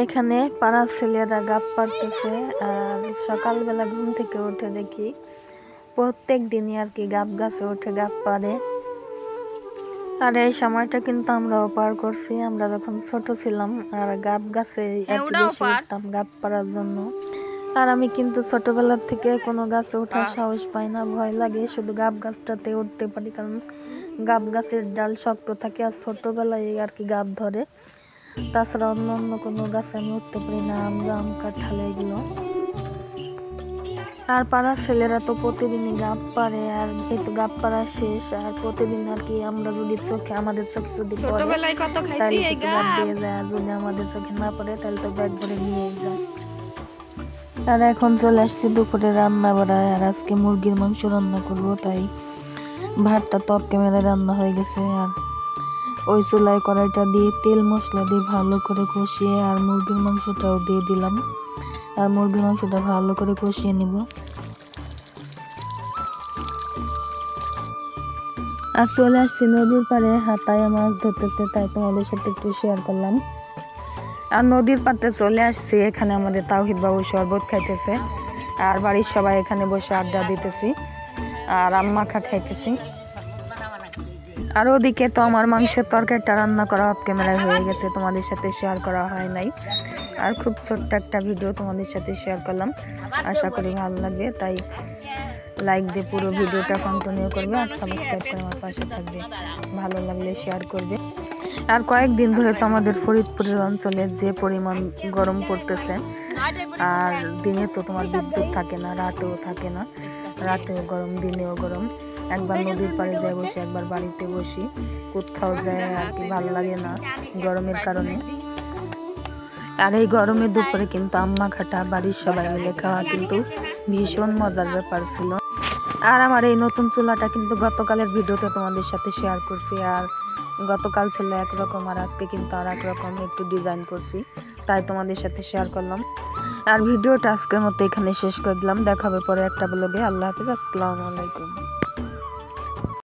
এখানে পাড়ার ছেলেরা গাব পারতেছে। আর সকালবেলা ঘুম থেকে উঠে দেখি প্রত্যেক দিনই আর কি গাব গাছে উঠে গাব পারে। আর এই সময়টা কিন্তু আমরাও পার করছি, আমরা যখন ছোট ছিলাম। আর গাব গাছে একটু বেশি উঠতাম গাব পাড়ার জন্য। আর আমি কিন্তু ছোটবেলার থেকে কোনো গাছে ওঠার সাহস পাই না, ভয় লাগে। শুধু গাব গাছটাতে উঠতে পারি, কারণ গাব গাছের ডাল শক্ত থাকে আর ছোটবেলায় আর কি গাব ধরে। তাছাড়া অন্য অন্য কোনো গাছে আমি উঠতে পারি না, আম জাম কাঁঠাল এগুলো। আর পাড়ার ছেলেরা তো প্রতিদিনই গাব পারে। আর এই তো গাব পাড়া শেষ, আর প্রতিদিন আর কি আমরা যদি চোখে আমাদের চোখে যদি পড়ে তাহলে কিছু গাব দিয়ে যায়, আর যদি আমাদের চোখে না পড়ে তাহলে তো ব্যাগ ভরে নিয়ে যায়। আর এখন চলে আসছি দুপুরে রান্না বাড়ায়। আর আজকে মুরগির মাংস রান্না করব, তাই ভাতটা টপ ক্যামেরায় রান্না হয়ে গেছে। আর ওই চুলায় কড়াইটা দিয়ে তেল মশলা দিয়ে ভালো করে কষিয়ে আর মুরগির মাংসটাও দিয়ে দিলাম। আর মুরগির মাংসটা ভালো করে কষিয়ে নিব। আর চলে আসছি নদীর পাড়ে, হাতায় মাছ ধরতেছে, তাই তোমাদের সাথে একটু শেয়ার করলাম। আর নদীর পাড়ে চলে আসছি, এখানে আমাদের তাওহিদ বাবু শরবত খাইতেছে। আর বাড়ির সবাই এখানে বসে আড্ডা দিতেছি আর আম্মা খাইতেছি। আর ওদিকে তো আমার মাংসের তরকারিটা রান্না করা অফ ক্যামেরায় হয়ে গেছে, তোমাদের সাথে শেয়ার করা হয় নাই। আর খুব ছোট্ট একটা ভিডিও তোমাদের সাথে শেয়ার করলাম, আশা করি ভালো লাগবে। তাই লাইক দিয়ে পুরো ভিডিওটা কন্টিনিউ করবে আর সাবস্ক্রাইব করে আমার পাশে থাকবে। ভালো লাগলে শেয়ার করবে। আর কয়েকদিন ধরে তো আমাদের ফরিদপুরের অঞ্চলে যে পরিমাণ গরম পড়তেছে, আর দিনে তো তোমার বিদ্যুৎ থাকে না, রাতেও থাকে না। রাতেও গরম, দিনেও গরম। একবার নদীর পাড়ে যাই বসি, একবার বাড়িতে বসি, কোথাও যায় আর কি ভালো লাগে না গরমের কারণে। আর এই গরমের দুপুরে কিন্তু আম্মা খাটা বাড়ির সবাই মিলে খাওয়া কিন্তু ভীষণ মজার ব্যাপার ছিল। আর আমার এই নতুন চুলাটা কিন্তু গতকালের ভিডিওতে তোমাদের সাথে শেয়ার করছি। আর গতকাল ছিল একরকম, আর আজকে কিন্তু আর একরকম একটু ডিজাইন করছি, তাই তোমাদের সাথে শেয়ার করলাম। আর ভিডিওটা আজকের মতো এখানে শেষ করে দিলাম। দেখা হবে পরে একটা ব্লগে। আল্লাহ হাফিজ, আসসালামু আলাইকুম।